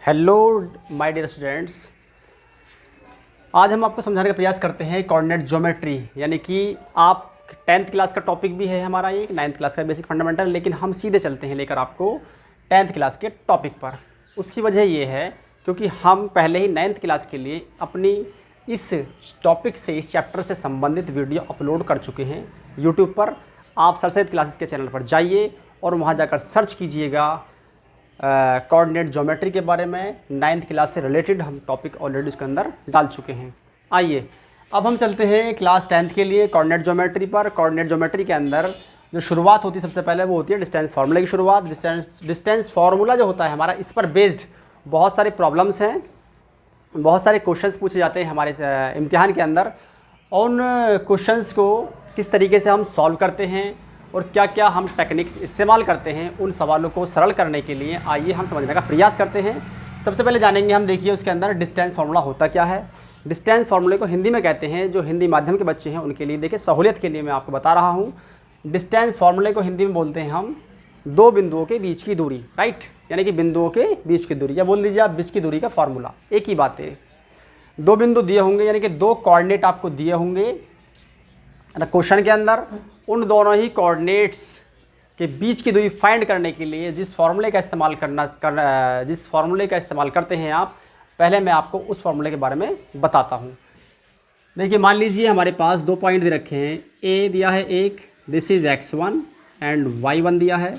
Hello my dear students, आज हम आपको समझाने का प्रयास करते हैं कोऑर्डिनेट ज्योमेट्री, यानी कि आप 10th क्लास का टॉपिक भी है हमारा ये 9th क्लास का बेसिक फंडामेंटल, लेकिन हम सीधे चलते हैं लेकर आपको 10th क्लास के टॉपिक पर। उसकी वजह ये है क्योंकि हम पहले ही 9th क्लास के लिए अपनी इस टॉपिक से, इस चैप्टर से संबंधित वीडियो अपलोड कर चुके हैं यूट्यूब पर। आप सर सैयद क्लासेस के चैनल पर जाइए और वहाँ जाकर सर्च कीजिएगा कोऑर्डिनेट ज्योमेट्री के बारे में। 9th क्लास से रिलेटेड हम टॉपिक ऑलरेडी उसके अंदर डाल चुके हैं। आइए अब हम चलते हैं क्लास 10th के लिए कोऑर्डिनेट ज्योमेट्री पर। कोऑर्डिनेट ज्योमेट्री के अंदर जो शुरुआत होती है सबसे पहले वो होती है डिस्टेंस फार्मूला की शुरुआत। डिस्टेंस फार्मूला जो होता है हमारा, इस पर बेस्ड बहुत सारे प्रॉब्लम्स हैं, बहुत सारे क्वेश्चंस पूछे जाते हैं हमारे इम्तिहान के अंदर। उन क्वेश्चंस को किस तरीके से हम सॉल्व करते हैं और क्या क्या हम टेक्निक्स इस्तेमाल करते हैं, उन सवालों को सरल करने के लिए आइए हम समझने का प्रयास करते हैं। सबसे पहले जानेंगे हम, देखिए उसके अंदर डिस्टेंस फार्मूला होता क्या है। डिस्टेंस फार्मूले को हिंदी में कहते हैं, जो हिंदी माध्यम के बच्चे हैं उनके लिए देखिए सहूलियत के लिए मैं आपको बता रहा हूँ। डिस्टेंस फार्मूले को हिंदी में बोलते हैं हम दो बिंदुओं के बीच की दूरी, राइट, यानी कि बिंदुओं के बीच की दूरी, या बोल दीजिए आप बीच की दूरी का फार्मूला। एक ही बात है, दो बिंदु दिए होंगे यानी कि दो कोऑर्डिनेट आपको दिए होंगे क्वेश्चन के अंदर। उन दोनों ही कोऑर्डिनेट्स के बीच की दूरी फाइंड करने के लिए जिस फार्मूले का इस्तेमाल जिस फार्मूले का इस्तेमाल करते हैं आप, पहले मैं आपको उस फार्मूले के बारे में बताता हूँ। देखिए मान लीजिए हमारे पास दो पॉइंट दे रखे हैं, ए दिया है एक, this is x1 and y1 दिया है,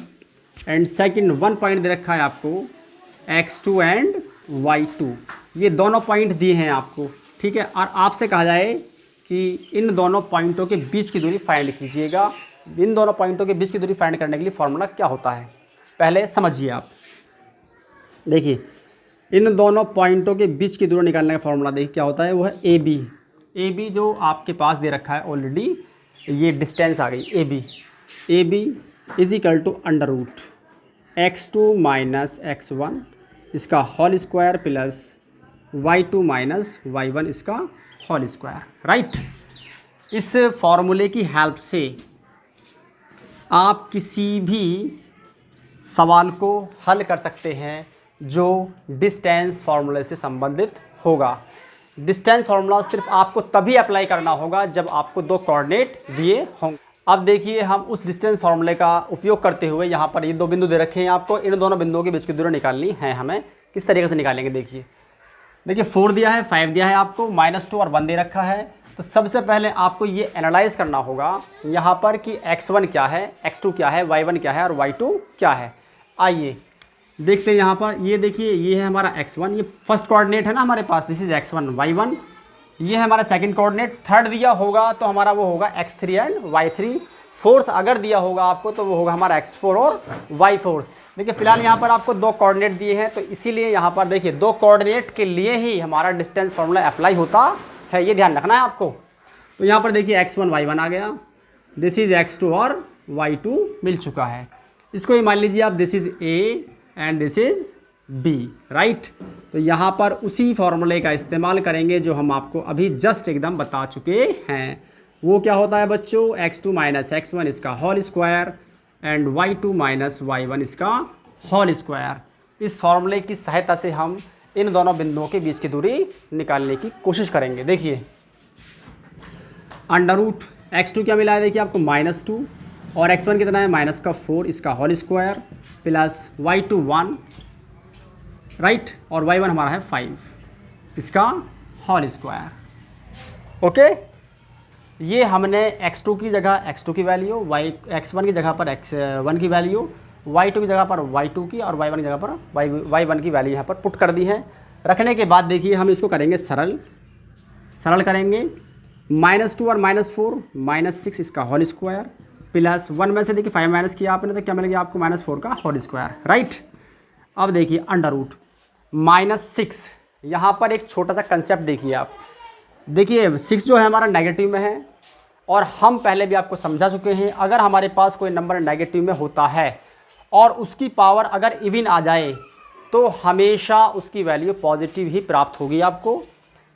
एंड सेकंड वन पॉइंट दे रखा है आपको x2 एंड y2। ये दोनों पॉइंट दिए हैं आपको, ठीक है। और आपसे कहा जाए कि इन दोनों पॉइंटों के बीच की दूरी फाइंड कीजिएगा। इन दोनों पॉइंटों के बीच की दूरी फाइंड करने के लिए फार्मूला क्या होता है पहले समझिए आप। देखिए इन दोनों पॉइंटों के बीच की दूरी निकालने का फार्मूला देखिए क्या होता है, वो है ए बी जो आपके पास दे रखा है ऑलरेडी। ये डिस्टेंस आ गई A B is equal to under root x2 minus x1 इसका whole square plus y2 minus y1 इसका होल स्क्वायर, राइट। इस फॉर्मूले की हेल्प से आप किसी भी सवाल को हल कर सकते हैं जो डिस्टेंस फार्मूले से संबंधित होगा। डिस्टेंस फार्मूला सिर्फ आपको तभी अप्लाई करना होगा जब आपको दो कोऑर्डिनेट दिए होंगे। अब देखिए हम उस डिस्टेंस फार्मूले का उपयोग करते हुए यहाँ पर ये दो बिंदु दे रखे हैं आपको, इन दोनों बिंदुओं के बीच की दूरी निकालनी है हमें। किस तरीके से निकालेंगे देखिए 4 दिया है, 5 दिया है आपको, -2 और 1 दे रखा है। तो सबसे पहले आपको ये एनालाइज करना होगा यहाँ पर कि x1 क्या है, x2 क्या है, y1 क्या है और y2 क्या है। आइए देखते हैं यहाँ पर। ये देखिए ये है हमारा x1, ये फर्स्ट कोऑर्डिनेट है ना हमारे पास, दिस इज x1 y1। ये है हमारा सेकंड कोऑर्डिनेट। थर्ड दिया होगा तो हमारा वो होगा x3 एंड y3। फोर्थ अगर दिया होगा आपको तो वो होगा हमारा x4 और y4। देखिए फिलहाल यहाँ पर आपको दो कोऑर्डिनेट दिए हैं, तो इसीलिए यहाँ पर देखिए दो कोऑर्डिनेट के लिए ही हमारा डिस्टेंस फार्मूला अप्लाई होता है, ये ध्यान रखना है आपको। तो यहाँ पर देखिए x1 y1 आ गया, दिस इज x2 और y2 मिल चुका है। इसको ही मान लीजिए आप, this is a and this is b, right. तो यहाँ पर उसी फार्मूले का इस्तेमाल करेंगे जो हम आपको अभी जस्ट एकदम बता चुके हैं। वो क्या होता है बच्चों, x2 माइनस x1 इसका whole square and y2 minus y1 इसका होल स्क्वायर। इस फार्मूले की सहायता से हम इन दोनों बिंदुओं के बीच की दूरी निकालने की कोशिश करेंगे। देखिए अंडर रूट x2 क्या मिला है, देखिए आपको -2 और x1 कितना है -4 इसका whole square plus y2 1, right, और y1 हमारा है 5 इसका होल स्क्वायर। ओके, ये हमने x2 की जगह x2 की वैल्यू, x1 की जगह पर x1 की वैल्यू, y2 की जगह पर y2 की और y1 की जगह पर y1 की वैल्यू यहाँ पर पुट कर दी है। रखने के बाद देखिए हम इसको करेंगे सरल करेंगे। -2 और -4 -6 इसका होल स्क्वायर प्लस 1 में से देखिए 5 माइनस किया आपने तो क्या मिल गया आपको -4 का होल स्क्वायर, राइट। अब देखिए अंडर रूट -6, यहाँ पर एक छोटा सा कंसेप्ट देखिए आप। देखिए 6 जो है हमारा नेगेटिव में है और हम पहले भी आपको समझा चुके हैं, अगर हमारे पास कोई नंबर नेगेटिव में होता है और उसकी पावर अगर इवन आ जाए तो हमेशा उसकी वैल्यू पॉजिटिव ही प्राप्त होगी आपको।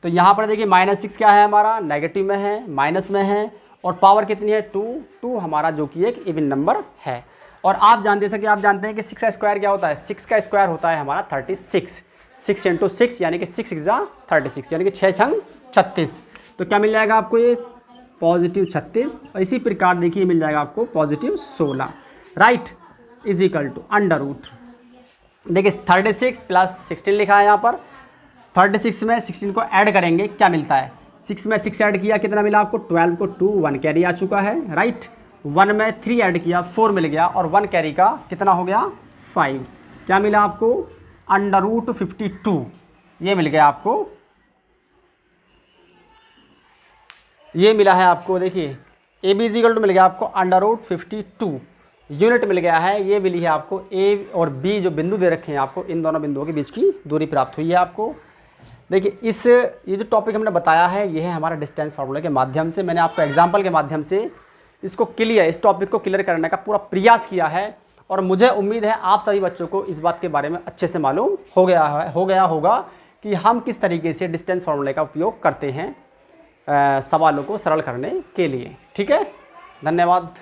तो यहाँ पर देखिए -6 क्या है हमारा, नेगेटिव में है, माइनस में है, और पावर कितनी है 2 हमारा, जो कि एक इवन नंबर है। और आप जानते हैं कि 6 का स्क्वायर क्या होता है, 6 का स्क्वायर होता है हमारा 36। 6 इंटू 6 यानी कि 6 6 36 यानी कि 6 छंग 36। तो क्या मिल जाएगा आपको ये पॉजिटिव 36 और इसी प्रकार देखिए मिल जाएगा आपको positive 16, right, is equal to under root. देखिए 36 प्लस 16 लिखा है यहाँ पर। 36 में 16 को ऐड करेंगे क्या मिलता है, 6 में 6 ऐड किया कितना मिला आपको 12 को 2 1 कैरी आ चुका है, राइट। 1 में 3 ऐड किया 4 मिल गया और 1 कैरी का कितना हो गया 5। क्या मिला आपको अंडर रूट 52, ये मिल गया आपको, ये मिला है आपको। देखिए ए बी इजिकल टू मिल गया आपको अंडर रूट 52, यूनिट मिल गया है, ये मिली है आपको ए और बी जो बिंदु दे रखे हैं आपको, इन दोनों बिंदुओं के बीच की दूरी प्राप्त हुई है आपको। देखिए ये जो टॉपिक हमने बताया है ये है हमारा डिस्टेंस फार्मूला के माध्यम से। मैंने आपको एग्जाम्पल के माध्यम से इसको इस टॉपिक को क्लियर करने का पूरा प्रयास किया है और मुझे उम्मीद है आप सभी बच्चों को इस बात के बारे में अच्छे से मालूम हो गया होगा कि हम किस तरीके से डिस्टेंस फार्मूले का उपयोग करते हैं सवालों को सरल करने के लिए। ठीक है, धन्यवाद।